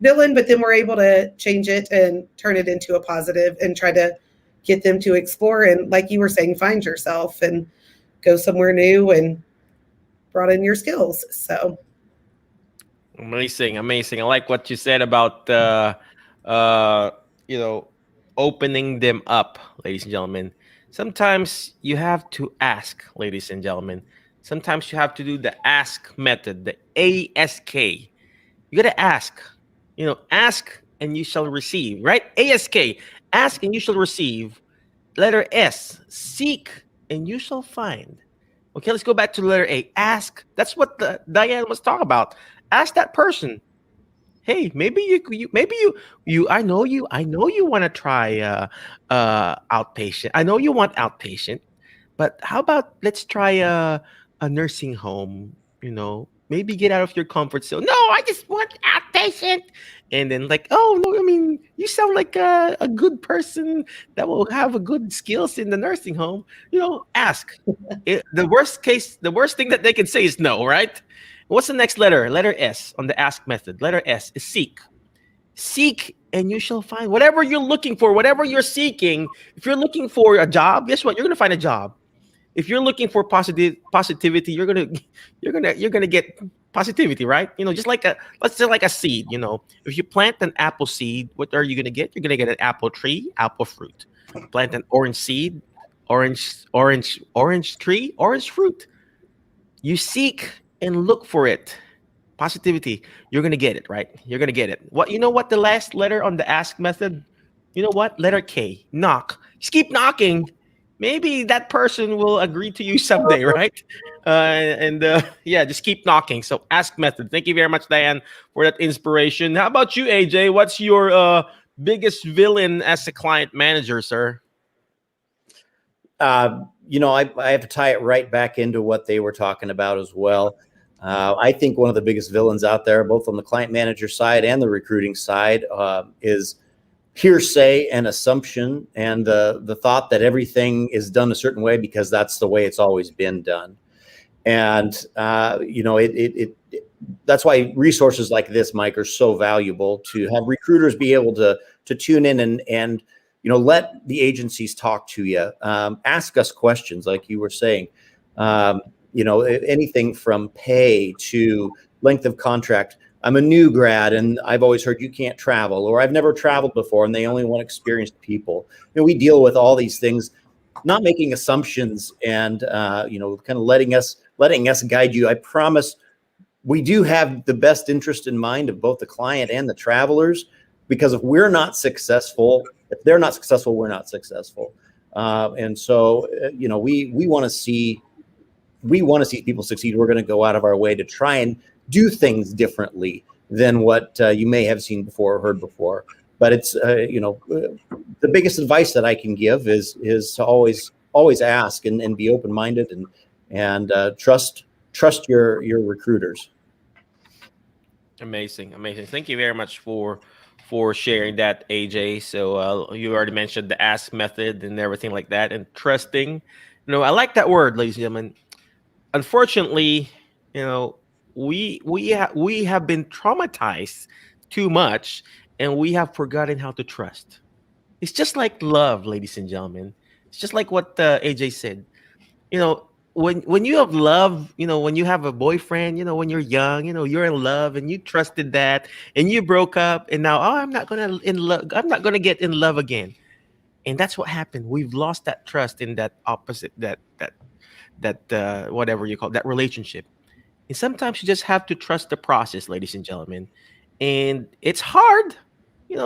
villain, but then we're able to change it and turn it into a positive and try to get them to explore. And like you were saying, find yourself and go somewhere new and broaden your skills. So. Amazing. I like what you said about opening them up, ladies and gentlemen. Sometimes you have to ask, ladies and gentlemen. Sometimes you have to do the ask method, the ASK. You got to ask. Ask and you shall receive, right? ASK, ask and you shall receive. Letter S, seek and you shall find. Okay, let's go back to letter A. Ask. That's what Diane was talking about. Ask that person. Hey, maybe you. I know you want to try outpatient. I know you want outpatient, but how about let's try a nursing home? Maybe get out of your comfort zone. No, I just want outpatient. And then oh no, I mean, you sound like a good person that will have a good skills in the nursing home. Ask. The worst thing that they can say is no, right? What's the next letter? Letter S on the ask method. Letter S is seek. Seek and you shall find. Whatever you're looking for, whatever you're seeking. If you're looking for a job, guess what? You're gonna find a job. If you're looking for positivity, you're gonna get positivity, right? Just let's say like a seed. If you plant an apple seed, what are you gonna get? You're gonna get an apple tree, apple fruit. Plant an orange seed, orange tree, orange fruit. You seek and look for it. Positivity, you're gonna get it, right? You're gonna get it. What the last letter on the ask method? You know what? Letter K. Knock. Just keep knocking. Maybe that person will agree to you someday, right? Just keep knocking. So ask method. Thank you very much, Diane, for that inspiration. How about you, AJ? What's your biggest villain as a client manager, sir? I have to tie it right back into what they were talking about as well. I think one of the biggest villains out there, both on the client manager side and the recruiting side, is hearsay and assumption and the thought that everything is done a certain way because that's the way it's always been done. And that's why resources like this, Mike, are so valuable, to have recruiters be able to tune in and let the agencies talk to you, ask us questions like you were saying, anything from pay to length of contract. I'm a new grad and I've always heard you can't travel, or I've never traveled before and they only want experienced people. We deal with all these things, not making assumptions, and kind of letting us guide you. I promise we do have the best interest in mind of both the client and the travelers, because if they're not successful, we're not successful. And so, we want to see people succeed. We're going to go out of our way to try and do things differently than what you may have seen before or heard before. But it's, the biggest advice that I can give is to always ask and be open-minded and trust your recruiters. Amazing. Thank you very much for sharing that, AJ. So you already mentioned the ask method and everything like that, and trusting. I like that word, ladies and gentlemen. Unfortunately, we have been traumatized too much, and we have forgotten how to trust. It's just like love, ladies and gentlemen. It's just like what AJ said. When you have love, when you have a boyfriend, when you're young, you're in love and you trusted that, and you broke up, and now, I'm not gonna get in love again. And that's what happened. We've lost that trust in that opposite, that whatever you call that relationship. And sometimes you just have to trust the process, ladies and gentlemen. And it's hard.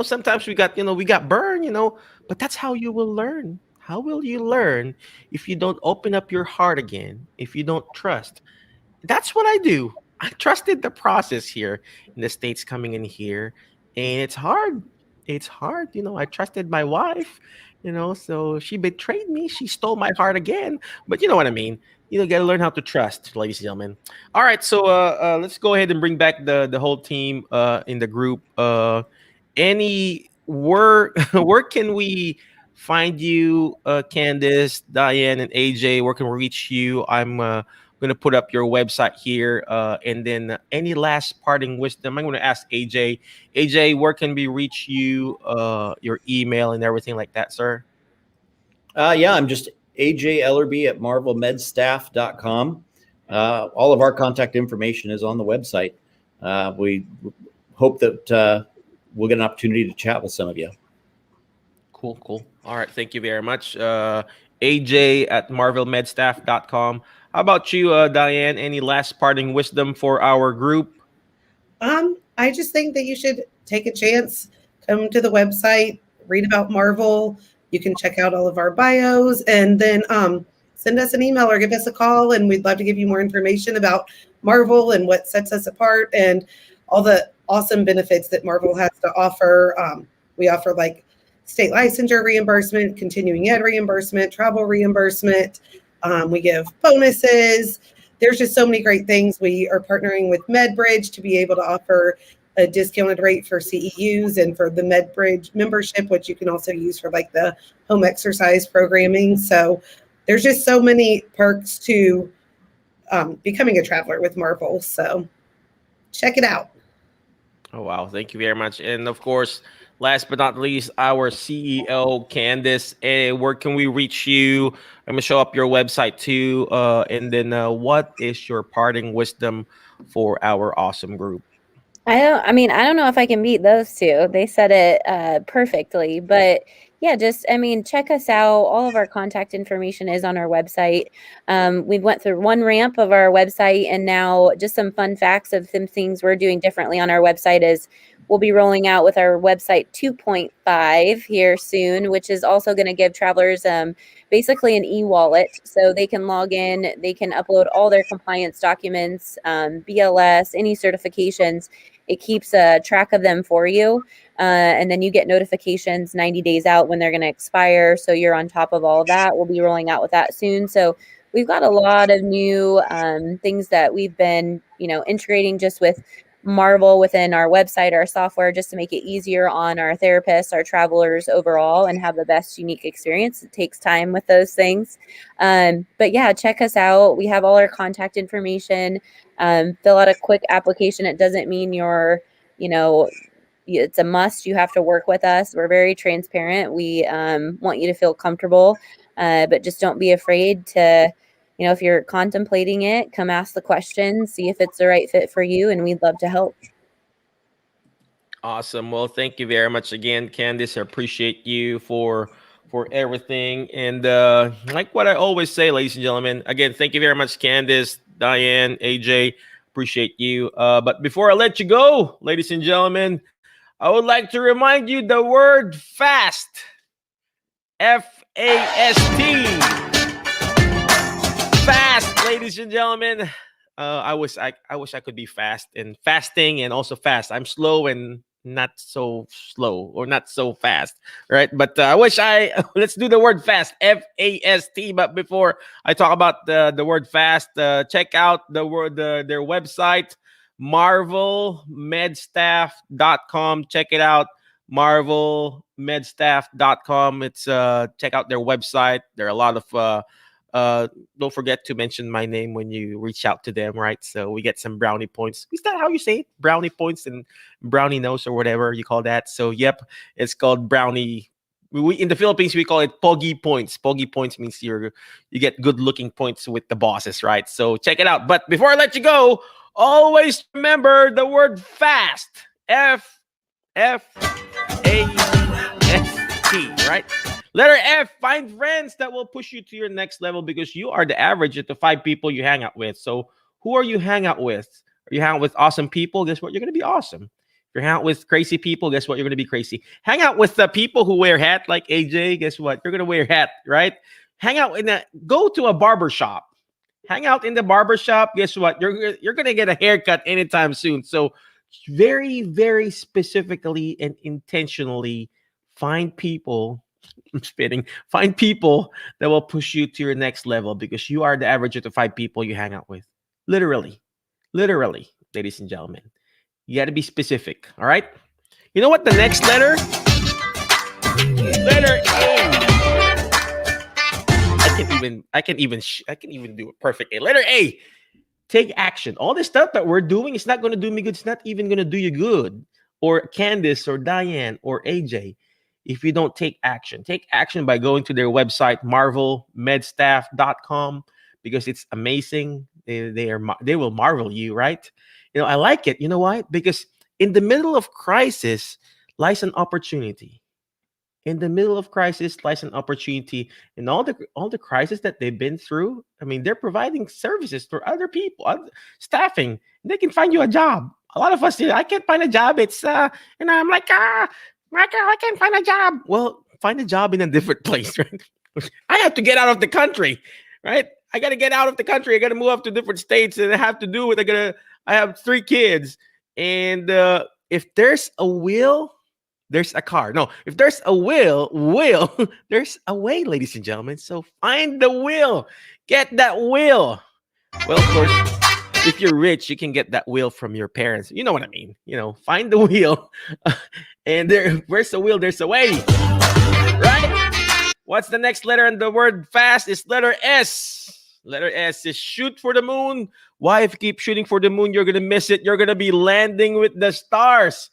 Sometimes we got burned, but that's how you will learn. How will you learn if you don't open up your heart again, if you don't trust? That's what I do. I trusted the process here in the States, coming in here, and it's hard. It's hard. I trusted my wife, so she betrayed me. She stole my heart again. But you know what I mean? Got to learn how to trust, ladies and gentlemen. All right, so let's go ahead and bring back the whole team in the group. Where can we find you, Candice, Diane, and AJ? Where can we reach you? I'm going to put up your website here, and then any last parting wisdom. I'm going to ask AJ. AJ, where can we reach you? Your email and everything like that, sir. I'm just AJ Ellerby at marvelmedstaff.com. All of our contact information is on the website. We hope that we'll get an opportunity to chat with some of you. Cool. All right. Thank you very much. AJ at marvelmedstaff.com. How about you, Diane? Any last parting wisdom for our group? I just think that you should take a chance, come to the website, read about Marvel. You can check out all of our bios, and then send us an email or give us a call, and we'd love to give you more information about Marvel and what sets us apart and all the awesome benefits that Marvel has to offer. We offer like state licensure reimbursement, continuing ed reimbursement, travel reimbursement. We give bonuses. There's just so many great things. We are partnering with MedBridge to be able to offer a discounted rate for CEUs and for the MedBridge membership, which you can also use for like the home exercise programming. So there's just so many perks to becoming a traveler with Marvel. So check it out. Oh, wow. Thank you very much. And of course, last but not least, our CEO, Candice. Where can we reach you? I'm going to show up your website too. And then what is your parting wisdom for our awesome group? I don't know if I can beat those two. They said it perfectly, but yeah, check us out. All of our contact information is on our website. We went through one ramp of our website, and now just some fun facts of some things we're doing differently on our website is we'll be rolling out with our website 2.5 here soon, which is also going to give travelers basically an e-wallet, so they can log in, they can upload all their compliance documents, BLS, any certifications. It keeps a track of them for you. And then you get notifications 90 days out when they're going to expire. So you're on top of all of that. We'll be rolling out with that soon. So we've got a lot of new things that we've been, integrating just with Marvel within our website, our software, just to make it easier on our therapists, our travelers overall, and have the best unique experience. It takes time with those things. But yeah, check us out. We have all our contact information. Fill out a quick application. It doesn't mean you're, it's a must. You have to work with us. We're very transparent. We want you to feel comfortable, but just don't be afraid to, if you're contemplating it, come ask the questions, see if it's the right fit for you, and we'd love to help. Awesome. Well, thank you very much again, Candice. I appreciate you for everything. And like what I always say, ladies and gentlemen, again, thank you very much, Candice, Diane, AJ. Appreciate you. But before I let you go, ladies and gentlemen, I would like to remind you the word FAST. F-A-S-T. Fast, ladies and gentlemen. I wish I could be fast and fasting and also fast. I'm slow and not so slow, or not so fast, right? But I wish let's do the word fast, F-A-S-T. But before I talk about the word fast, check out their website, marvelmedstaff.com. Check it out, marvelmedstaff.com. It's check out their website. There are a lot of don't forget to mention my name when you reach out to them, right? So we get some brownie points. Is that how you say it? Brownie points and brownie nose, or whatever you call that. So yep, it's called brownie. We in the Philippines, we call it pogi points. Pogi points means you get good looking points with the bosses, right? So check it out. But before I let you go, always remember the word FAST. F-A-S-T, right? Letter F, find friends that will push you to your next level, because you are the average of the 5 people you hang out with. So who are you hang out with? Are you hang out with awesome people? Guess what? You're going to be awesome. If you're hang out with crazy people, guess what? You're going to be crazy. Hang out with the people who wear hat like AJ, guess what? You're going to wear hat, right? Go to a barber shop. Hang out in the barber shop, guess what? You're going to get a haircut anytime soon. So very, very specifically and intentionally find people. I'm spitting. Find people that will push you to your next level, because you are the average of the 5 people you hang out with. Literally, ladies and gentlemen. You got to be specific. All right. You know what? The next letter? Letter A. I can even do it perfectly. Letter A. Take action. All this stuff that we're doing is not going to do me good. It's not even going to do you good. Or Candice or Diane or AJ. If you don't take action by going to their website, marvelmedstaff.com, because it's amazing. They will marvel you, right? I like it. You know why? Because in the middle of crisis lies an opportunity. In the middle of crisis lies an opportunity. And all the crisis that they've been through, I mean, they're providing services for other people, staffing. They can find you a job. A lot of us, I can't find a job. It's I'm like, Michael, I can't find a job. Well, find a job in a different place, right? I have to get out of the country, right? I got to get out of the country. I got to move up to different states, and I have to do it. I have 3 kids, and if there's a will, there's a car. No, if there's a will, there's a way, ladies and gentlemen. So find the will. Get that will. Well, of course, if you're rich, you can get that will from your parents. You know what I mean? Find the will. And where's the will? There's a way. Right? What's the next letter in the word fast? Is letter S. Letter S is shoot for the moon. Why? If you keep shooting for the moon, you're going to miss it. You're going to be landing with the stars.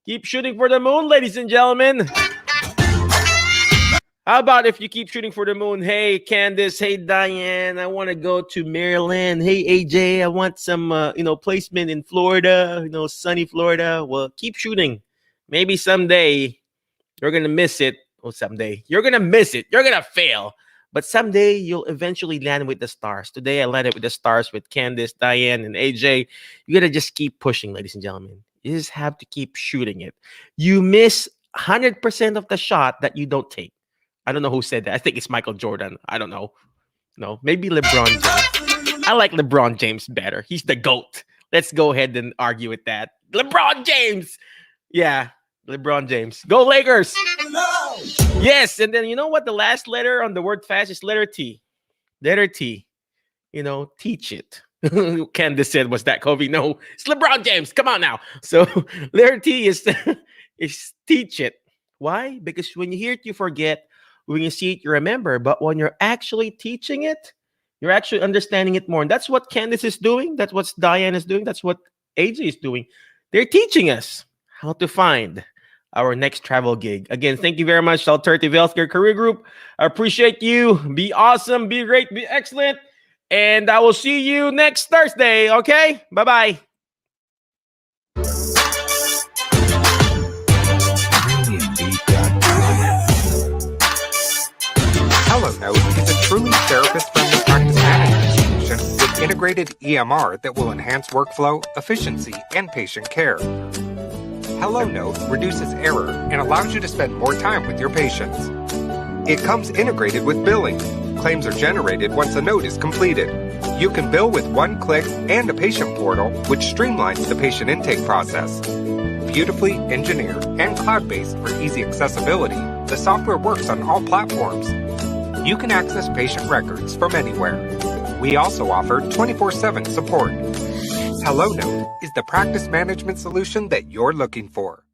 Keep shooting for the moon, ladies and gentlemen. How about if you keep shooting for the moon? Hey, Candice. Hey, Diane. I want to go to Maryland. Hey, AJ. I want some, placement in Florida. Sunny Florida. Well, keep shooting. Maybe someday you're going to miss it. Or someday you're going to miss it. You're going to fail. But someday you'll eventually land with the stars. Today I landed with the stars with Candice, Diane, and AJ. You got to just keep pushing, ladies and gentlemen. You just have to keep shooting it. You miss 100% of the shot that you don't take. I don't know who said that. I think it's Michael Jordan. I don't know. No, maybe LeBron James. I like LeBron James better. He's the GOAT. Let's go ahead and argue with that. LeBron James. Yeah, LeBron James. Go Lakers. Yes, and then you know what? The last letter on the word fast is letter T. Letter T. Teach it. Candace said, was that Kobe? No, it's LeBron James. Come on now. So their T is teach it. Why? Because when you hear it, you forget. When you see it, you remember. But when you're actually teaching it, you're actually understanding it more. And that's what Candace is doing. That's what Diane is doing. That's what AJ is doing. They're teaching us how to find our next travel gig. Again, thank you very much, Alternative Healthcare Career Group. I appreciate you. Be awesome, be great, be excellent. And I will see you next Thursday, okay? Bye-bye. HelloNote is a truly therapist-friendly practice management solution with integrated EMR that will enhance workflow, efficiency, and patient care. HelloNote reduces error and allows you to spend more time with your patients. It comes integrated with billing. Claims are generated once a note is completed. You can bill with one click and a patient portal, which streamlines the patient intake process. Beautifully engineered and cloud-based for easy accessibility, the software works on all platforms. You can access patient records from anywhere. We also offer 24/7 support. HelloNote is the practice management solution that you're looking for.